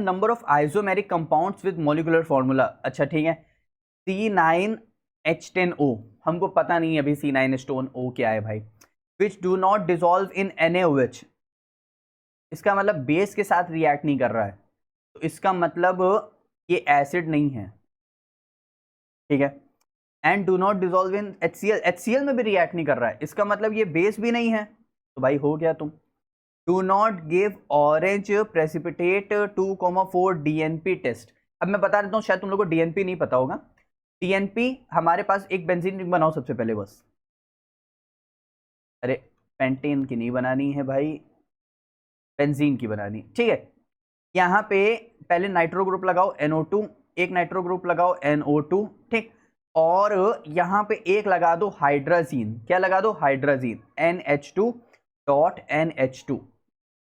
Number of isomeric compounds with molecular formula. अच्छा ठीक है, C9H10O, हमको पता नहीं है अभी C9H10O क्या है भाई। Which do not dissolve in NaOH, इसका मतलब बेस के साथ रिएक्ट नहीं कर रहा है, तो इसका मतलब ये एसिड नहीं है, ठीक है। And do not dissolve in HCl, HCl में भी रिएक्ट नहीं कर रहा है, इसका मतलब ये बेस भी नहीं है, तो भाई हो गया तुम। Do not give orange precipitate 2,4 DNP test. अब मैं बता देता हूँ, शायद तुम लोग को DNP नहीं पता होगा। DNP हमारे पास एक बेंजीन रिंग बनाओ सबसे पहले बस। अरे पेंटेन की नहीं बनानी है भाई, बेंजीन की बनानी, ठीक है। यहाँ पे पहले नाइट्रो ग्रुप लगाओ NO2, एक नाइट्रो ग्रुप लगाओ NO2, ठीक। और यहाँ पे एक लगा दो हाइड्राजीन, क्या लगा दो, हाइड्राजीन, NH2.NH2,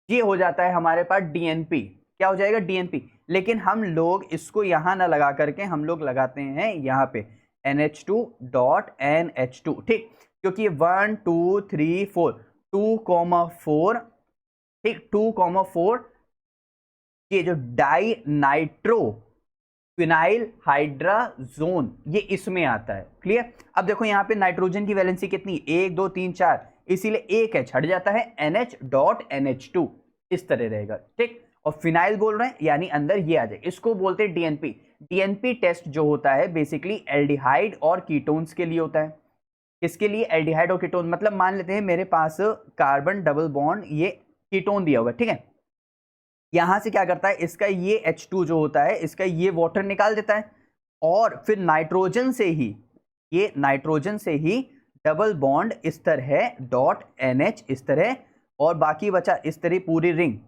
ये हो जाता है हमारे पास DNP। क्या हो जाएगा, DNP। लेकिन हम लोग इसको यहां ना लगा करके हम लोग लगाते हैं यहाँ पे NH2.NH2, ठीक, क्योंकि 1 2 3 4 2,4, ठीक, 2,4 ये जो डाई नाइट्रो फिनाइल हाइड्राजोन ये इसमें आता है। क्लियर। अब देखो यहाँ पे नाइट्रोजन की वैलेंसी कितनी, 1 2 3 4, इसीलिए एक H हट जाता है, NH.NH2 इस तरह रहेगा, ठीक। और फिनाइल बोल रहे हैं यानी अंदर ये आ जाए, इसको बोलते हैं DNP। DNP टेस्ट जो होता है बेसिकली एल्डिहाइड और कीटोन्स के लिए होता है। किसके लिए, एल्डिहाइड और कीटोन। मतलब मान लेते हैं मेरे पास कार्बन डबल बॉन्ड ये कीटोन दिया हुआ है, ठीक है। यहां से क्या करता है, इसका ये H2 जो होता है इसका ये वाटर निकाल देता है, और फिर नाइट्रोजन से ही, ये नाइट्रोजन से ही डबल बॉन्ड इस तरह .NH इस तरह, और बाकी बचा इस तरह पूरी रिंग,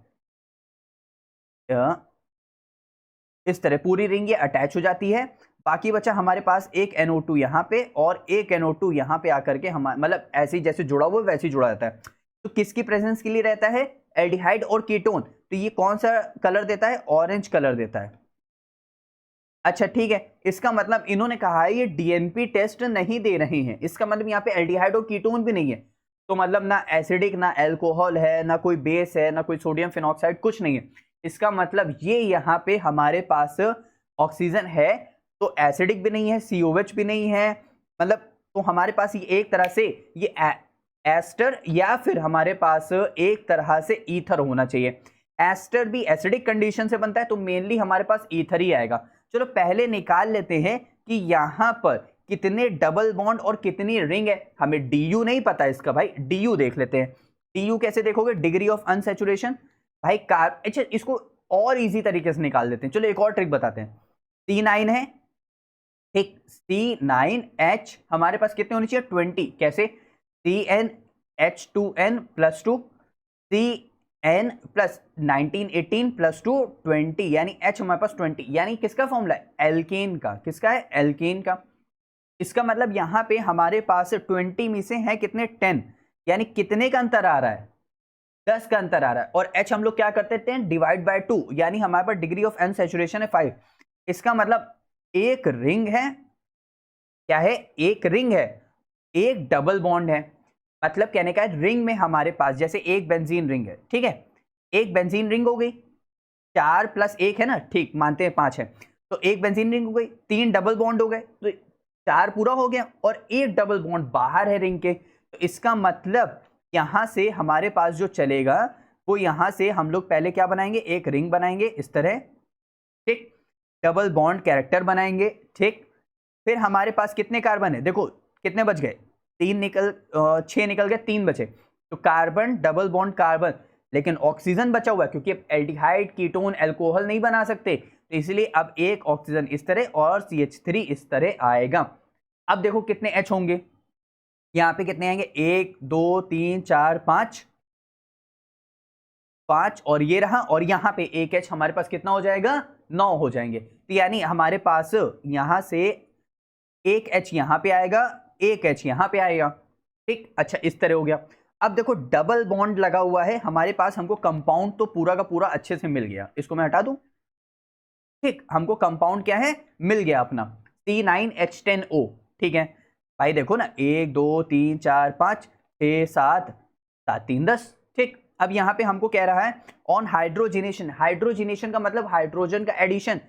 इस तरह पूरी रिंग ये अटैच हो जाती है। बाकी बचा हमारे पास एक NO2 यहाँ पे और एक NO2 यहाँ पे आकर के हमारे मतलब ऐसे ही जैसे जुड़ा हुआ वैसे ही जुड़ा रहता है। तो किसकी प्रेजेंस के लिए रहता है, एल्डिहाइड और कीटोन। तो ये कौन सा कलर देता है, ऑरेंज कलर देता है। अच्छा ठीक है, इसका मतलब इन्होंने कहा है ये DNP टेस्ट नहीं दे रहे हैं, इसका मतलब यहाँ पे एल्डिहाइड और कीटोन भी नहीं है, तो मतलब ना एसिडिक ना एल्कोहल है ना कोई बेस है ना कोई सोडियम फिनॉक्साइड, कुछ नहीं है। इसका मतलब ये यहाँ पे हमारे पास ऑक्सीजन है, तो एसिडिक भी नहीं है, COH भी नहीं है, मतलब तो हमारे पास ये एक तरह से ये एस्टर या फिर हमारे पास एक तरह से ईथर होना चाहिए। एस्टर भी एसिडिक कंडीशन से बनता है, तो मेनली हमारे पास ईथर ही आएगा। चलो पहले निकाल लेते हैं कि यहां पर कितने डबल बॉन्ड और कितनी रिंग है। हमें DU नहीं पता इसका भाई, DU देख लेते हैं। DU कैसे देखोगे, डिग्री ऑफ अनसैचुरेशन भाई अच्छा इसको और इजी तरीके से निकाल देते हैं। चलो एक और ट्रिक बताते हैं। C9 है, ठीक, C9H हमारे पास कितने होने चाहिए, 20। कैसे, CnH2n + 2 CN + 19 18 + 2 20, यानी H हमारे पास 20, यानी किसका फॉर्मूला है, एल्केन का। किसका है, एल्केन का। इसका मतलब यहां पे हमारे पास 20 में से है कितने, 10, यानी कितने का अंतर आ रहा है, 10 का अंतर आ रहा है। और H हम लोग क्या करते हैं, डिवाइड बाय 2, यानी हमारे पास डिग्री ऑफ अनसैचुरेशन है 5। इसका मतलब एक रिंग है, क्या है, एक रिंग है, एक डबल बॉन्ड है। मतलब कहने का है रिंग में हमारे पास जैसे एक बेंजीन रिंग है, ठीक है, एक बेंजीन रिंग हो गई, 4 + 1 है ना, ठीक, मानते हैं 5 है, तो एक बेंजीन रिंग हो गई, 3 डबल बॉन्ड हो गए, तो 4 पूरा हो गया, और एक डबल बॉन्ड बाहर है रिंग के। तो इसका मतलब यहां से हमारे पास जो चलेगा वो यहां से हम लोग पहले क्या बनाएंगे, एक रिंग बनाएंगे इस तरह, ठीक, डबल बॉन्ड कैरेक्टर बनाएंगे, ठीक। फिर हमारे पास कितने कार्बन है, देखो कितने बच गए, 6 निकल गए, 3 बचे, तो कार्बन डबल बॉन्ड कार्बन, लेकिन ऑक्सीजन बचा हुआ है क्योंकि अब एल्डिहाइड कीटोन एल्कोहल नहीं बना सकते, तो इसलिए अब एक ऑक्सीजन इस तरह और CH3 इस तरह आएगा। अब देखो कितने H होंगे, यहां पे कितने आएंगे, 1 2 3 4 5 5, और ये रहा, और यहां पे एक H हमारे पास कितना हो जाएगा, 9 हो जाएंगे। तो यानी हमारे पास यहां से एक H यहां पे आएगा, एक H यहां पे आएगा, ठीक। अच्छा इस तरह हो गया। अब देखो डबल बॉन्ड लगा हुआ है हमारे पास, हमको कंपाउंड तो पूरा का पूरा अच्छे से मिल गया, इसको मैं हटा दूं, ठीक, हमको कंपाउंड क्या है, मिल गया अपना C9H10O, ठीक है भाई। देखो ना 1 2 3 4 5 6 7 7 3 10, ठीक, अब यहाँ पे हमको कह रहा है ऑन हाइड्रोजिनेशन, हाइड्रोजिनेशन का मतलब हाइड्रोजन का एडिशन।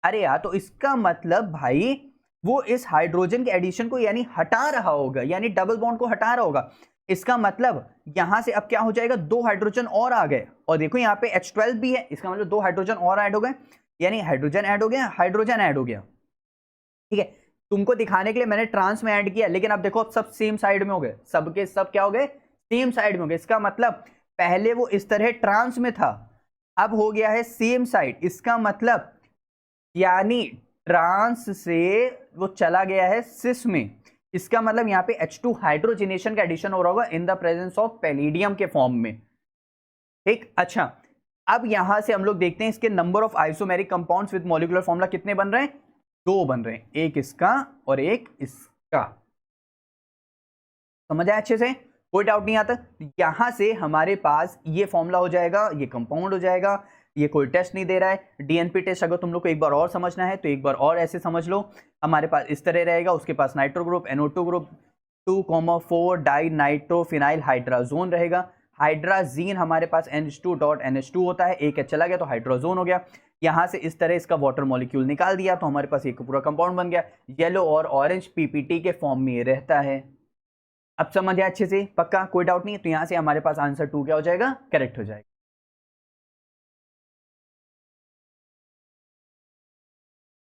अरे यार तो इसका मतलब भाई वो इस हाइड्रोजन के एडिशन को यानी हटा रहा होगा, यानी डबल बॉन्ड को हटा रहा होगा। इसका मतलब यहां से अब क्या हो जाएगा, 2 हाइड्रोजन और आ गए, और देखो यहाँ पे H12 भी है, इसका मतलब 2 हाइड्रोजन और ऐड हो गए, यानी हाइड्रोजन ऐड हो गया, हाइड्रोजन ऐड हो गया। ठीक है, तुमको दिखाने के लिए मैंने ट्रांस में ऐड किया, लेकिन अब देखो अब सब सेम साइड में हो गए, सबके सब क्या हो गए, सेम साइड में हो गए। इसका मतलब पहले वो इस तरह ट्रांस में था, अब हो गया है सेम साइड। इसका मतलब यानी ट्रांस से वो चला गया है सिस में। इसका मतलब यहाँ पे H2 हाइड्रोजिनेशन का एडिशन हो रहा होगा in the presence of palladium के फॉर्म में। ठीक, अच्छा अब यहां से हम लोग देखते हैं इसके number of isomeric compounds with molecular formula कितने बन रहे हैं, 2 बन रहे हैं, एक इसका और एक इसका। समझ आया अच्छे से, कोई डाउट नहीं आता। यहां से हमारे पास ये फॉर्मूला हो जाएगा, ये कंपाउंड हो जाएगा, ये कोई टेस्ट नहीं दे रहा है। डीएनपी टेस्ट अगर तुम लोग को एक बार और समझना है तो एक बार और ऐसे समझ लो, हमारे पास इस तरह रहेगा, उसके पास nitro group, NO2 group, 2,4 di nitro phenyl hydrazone रहेगा। हाइड्राजीन हमारे पास NH2.NH2 होता है, एक चला गया तो हाइड्रोजोन हो गया। यहां से इस तरह इसका वाटर मॉलिक्यूल निकाल दिया तो हमारे पास एक पूरा कंपाउंड बन गया। येलो और ऑरेंज PPT के फॉर्म में ये रहता है। अब समझ आया अच्छे से, पक्का कोई डाउट नहीं है। तो यहां से हमारे पास आंसर 2 क्या हो जाएगा, करेक्ट हो जाएगा।